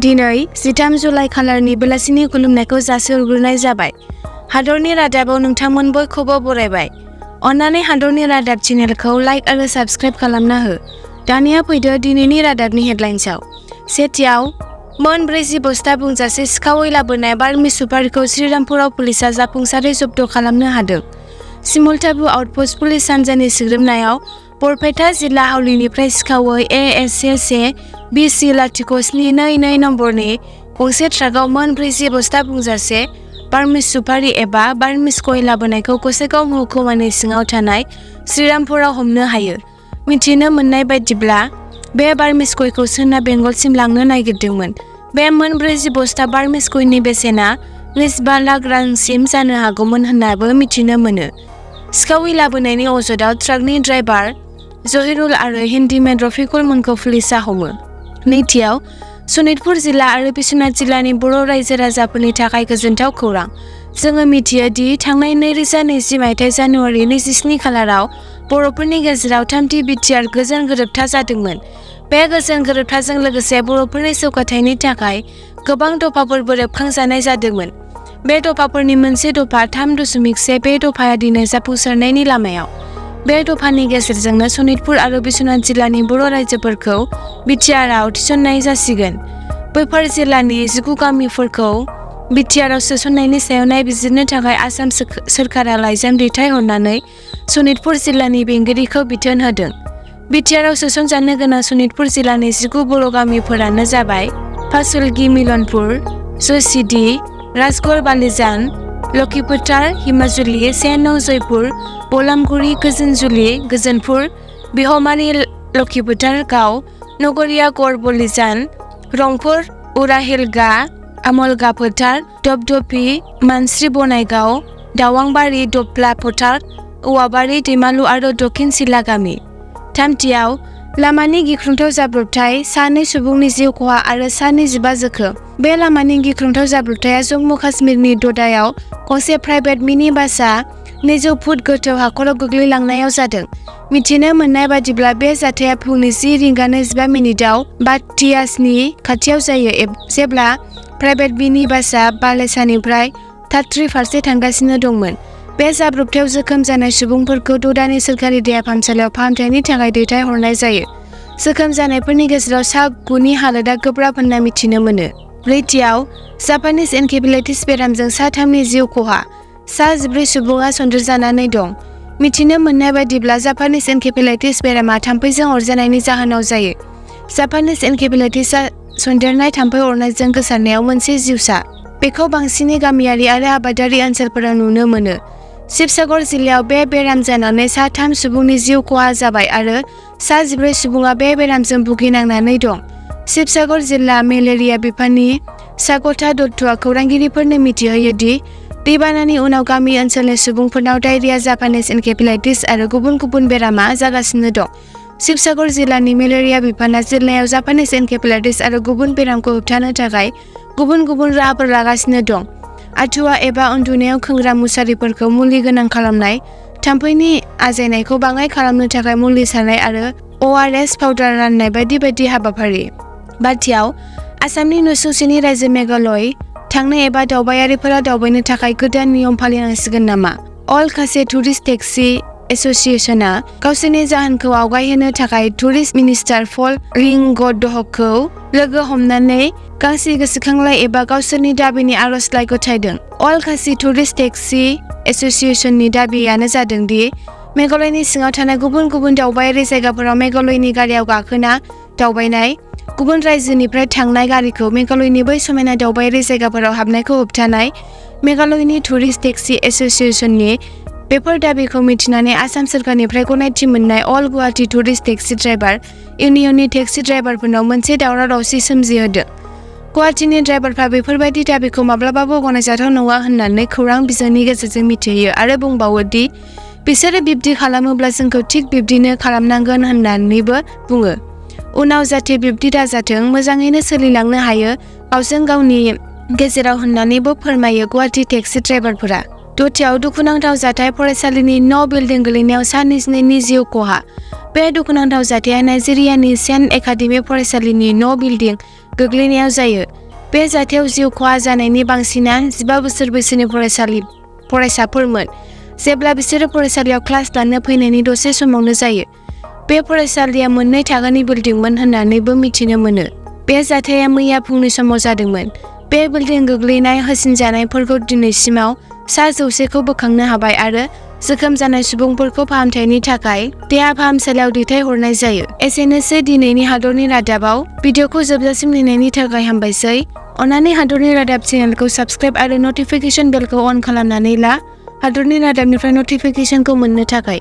दिनै 13 जुलाइ खालारनि बेलासिनि खुलुमनायखौ जासिहरग्रोनाय जाबाय। हादरनि रादाबाव नोंथांमोन बयखौबो बरायबाय। अन्नानै हादरनि रादाब चेनेलखौ लाइक आरो साबस्क्राइब खालामना हो। दानिया फैदो दिनैनि रादाबनि हेडलाइन्सआव। सेथियाव मोन 40 बस्ता बुंजासे सिखावै लाबोनाय बारमि सुपारिखौ श्रीरामपुराव पुलिसआ जाफुंसारै जब्द खालामनो हादों। सिमुलटाबु आउटपस्ट पुलिस हान्जानि सिग्रोमनायाव बरपेटा जिल्ला हावलिनिफ्राय सिखावै ASC BC-0922 नम्बरनि गंसे ट्राकआव मोन 40 बस्ता बुंजासे बारमिस सुपारि एबा बारमिस गय लाबोनायखौ गसाइगाव महकुमानि सिङाव थानाय श्रीरामपुराव हमनो हायो। मिथिनो मोननाय बायदिब्ला बे बारमिस गयखौ सोनाब बेंगलसिम लांनो नागिरदोंमोन। बे मोन 40 बस्ता बारमिस गयनि बेसेना 25 लाख रांसिम जानो हागौमोन होन्नाबो मिथिनो मोनो। सिखावै लाबोनायनि अजदआव ट्राकनि ड्राइभार जहिरुल आरो हेन्डीमेन रफिकुल मोनखौ पुलिसआ हमो। नैथियाव सनितपुर जिल्ला आरो बिश्वनाथ जिल्लानि बर' रायजो राजाफोरनि थाखाय गोजोनथाव खौरां। जोङो मिथियो दि थांनाय 2020 मायथाइ जानुवारि 27 खालाराव बर'फोरनि गेजेराव 3थि BTRग गोजोन गोरोबथा जादोंमोन। बे गोजोन गोरोबथाजों लोगोसे बर'फोरनि जौगाथायनि थाखाय गोबां दफाफोरबो रेबखांजानाय जादोंमोन। बे दफाफोरनि मोनसे दफा 3.1 बे दफाया दिनै जाफुंसारनायनि लामायाव। बे दफानि गेजेरजोंनो सनितपुर आरो बिश्वनाथ जिल्लानि बर' रायजोफोरखौ BTRआव थिसननाय जासिगोन। बैफोर जिल्लानि 19 गामिफोरखौ BTRआव सोसननायनि सायाव नायबिजिरनो थाखाय आसाम सोरखारा लाइजाम दैथायहरनानै सनितपुर जिल्लानि बेंगिरिखौ बिथोन होदों। BTRआव सोसनजानो गोनां सनितपुर जिल्लानि 19 बर' गामिफोरानो जाबाय फासुलगी मिलनपुर, जयसिदी, राजगड़ बालिजान, लखीफोथार, हिमाजुली, सेन जयपुर, बलामगुरि, गोजोनजुलि, गोजोनपुर, बिहमारि, लखीफोथार गाव, नगरिया गड़ बलिजान, रंपुर, उराहिलगा, आमलगा फोथार, दपदपी, मानस्रि बनायगाव, दावांबारि, दप्ला फोथार, औवाबारि, दैमालु आरो दक्षिण सिला गामि। थामथियाव लामानि गिख्रंथाव जाब्रबथाय, 2 सुबुंनि जिउ खहा आरो 25 जोखोम। बे लामानि गिख्रंथाव जाब्रबथाया जम्मु काश्मीरनि द'डायाव गंसे प्राइभेट मिनि बासआ 200 फुट गोथौ हाखराव गोग्लैलांनायाव जादों। मिथिनो मोननाय बादिब्ला बे जाथाया फुंनि 10:25 बाथियासनि खाथियाव जायो जेब्ला प्राइभेट मिनि बासआ बालेसानिफ्राय थाट्री फारसे थांगासिनो दंमोन। बे जाब्रबथायाव जोखोम जानाय सुबुंफोरखौ द'डानि सोरखारि देहा फाहामसालियाव फाहामथायनि थाखाय दैथायहरनाय जायो। जोखोम जानायफोरनि गेजेराव सा 9नि हालोदा गोब्राब होनना मिथिनो मोनो। ब्रैथियाव जापानिज एनकेफेलाइटिस बेरामजों सा 3नि जिउ खहा, सा 14 सुबुङा सन्देरजानानै दं। मिथिनो मोननाय बायदिब्ला जापानिज एनकेफेलाइटिस बेरामा थाम्फैजों अरजानायनि जाहोनाव जायो। जापानिज एनकेफेलाइटिसआ सन्देरनाय थाम्फै अरनायजों गोसारनायाव मोनसे जिउसा। बेखौ बांसिनै गामियारि आरो आबादारि ओनसोलफोराव नुनो मोनो। शिबसागर जिल्लायाव बे बेराम जानानै सा 3 सुबुंनि जिउ खहा जाबाय आरो सा 14 सुबुङा बे बेरामजों भुगिनांनानै दं। शिबसागर जिल्ला मेलेरिया बिफाननि सागता दत्तआ खौरांगिरिफोरनो मिथिहोयो दि दैबानानि उनाव गामि ओनसोलनि सुबुंफोरनाव डायरिया, जापानिज एनकेफेलाइटिस आरो गुबुन गुबुन बेरामा जागासिनो दं। शिबसागर जिल्लानि मेलेरिया बिफाना जिल्लायाव जापानिज एनकेफेलाइटिस आरो गुबुन बेरामखौ होबथानो थाखाय गुबुन गुबुन राहाफोर लागासिनो दं। आथुवा एबा उन्दुनायाव खोंग्रा मुसारिफोरखौ मुलि गोनां खालामनाय, थाम्फैनि आजायनायखौ बाङाइ खालामनो थाखाय मुलि सारनाय आरो ORS पाउडार राननाय बायदि बायदि हाबाफारि। बाथियाव आसामनि नसुंसेनि रायजो मेघालय थांनो एबा दावबायारिफोरा दावबायनो थाखाय गोदान नियम फालिनांसिगोन नामा? अल खासे टुरिस्ट टेक्सि एस'सिएशनआ गावसोरनि जाहोनखौ आवगायहोनो थाखाय टुरिस्ट मिनिस्टार पल रिंगडहखौ लोगो हमनानै गांसे गोसोखांलाइ एबा गावसोरनि दाबिनि आर'जलाइ गथायदों। अल खासि टुरिस्ट टेक्सि एस'सिएशननि दाबियानो जादों दि मेघालयनि सिङाव थानाय गुबुन गुबुन दावबायारि जायगाफोराव मेघालयनि गारियाव गाखोना दावबायनाय, गुबुन रायजोनिफ्राय थांनाय गारिखौ मेघालयनि बै समायना दावबायारि जायगाफोराव हाबनायखौ होबथानाय। मेघालयनि टुरिस्ट टेक्सि एस'सिएशननि बेफोर दाबिखौ मिथिनानै आसाम सोरखारनिफ्राय गनायथि मोननाय अल गुवाहाटी टुरिस्ट टेक्सि ड्राइभार इउनियननि टेक्सि ड्राइभारफोरनाव मोनसे दावराव-दावसि सोमजिहोदों। गुवाहाटीनि ड्राइभारफ्रा बेफोरबायदि दाबिखौ माब्लाबाबो गनायजाथाव नङा होननानै खौरां बिजोंनि गेजेरजों मिथिहोयो आरो बुंबावो दि बिसोरो बिब्दि खालामोब्ला जोंखौ थिग बिब्दिनो खालामनांगोन होननानैबो बुङो। उनाव जाहाथे बिब्दि दाजाथों, मोजाङैनो सोलिलांनो हायो गावजों गावनि गेजेराव होननानैबो फोरमायो गुवाहाटी टेक्सि ड्राइभारफोरा। दथियाव दुखुनांथाव जाथाय, फरायसालिनि न' बिल्डिं गोलैनायाव सा 22नि जिउ खहा। बे दुखुनांथाव जाथाया नाइजेरियानि सेन्ट एकाडेमि फरायसालिनि न' बिल्डिं गोग्लैनायाव जायो। बे जाथायाव जिउ खहा जानायनि बांसिना 15 बोसोर बैसोनि फरायसाफोरमोन, जेब्ला बिसोरो फरायसालियाव क्लास लानो फैनायनि दसे समावनो जायो। बे फरायसालिया मोननै थाखोनि बिल्डिंमोन होननानैबो मिथिनो मोनो। बे जाथाया मैया फुंनि समाव जादोंमोन। बे बिल्डिं गोग्लैनाय होसिनजानायफोरखौ दिनैसिमाव 100खौ बोखांनो हाबाय आरो जोखोम जानाय सुबुंफोरखौ फाहामथायनि थाखाय देहा फाहामसालियाव दैथायहरनाय जायो। एसेनोसै दिनैनि हादरनि रादाबाव। भिडिअखौ जोबजासिम नायनायनि थाखाय हामबायसै। अन्नानै हादरनि रादाब चेनेलखौ साबस्क्राइब आरो नटिफिकेशन बेलखौ अन खालामनानै ला, हादरनि रादाबनिफ्राय नटिफिकेशनखौ मोननो थाखाय।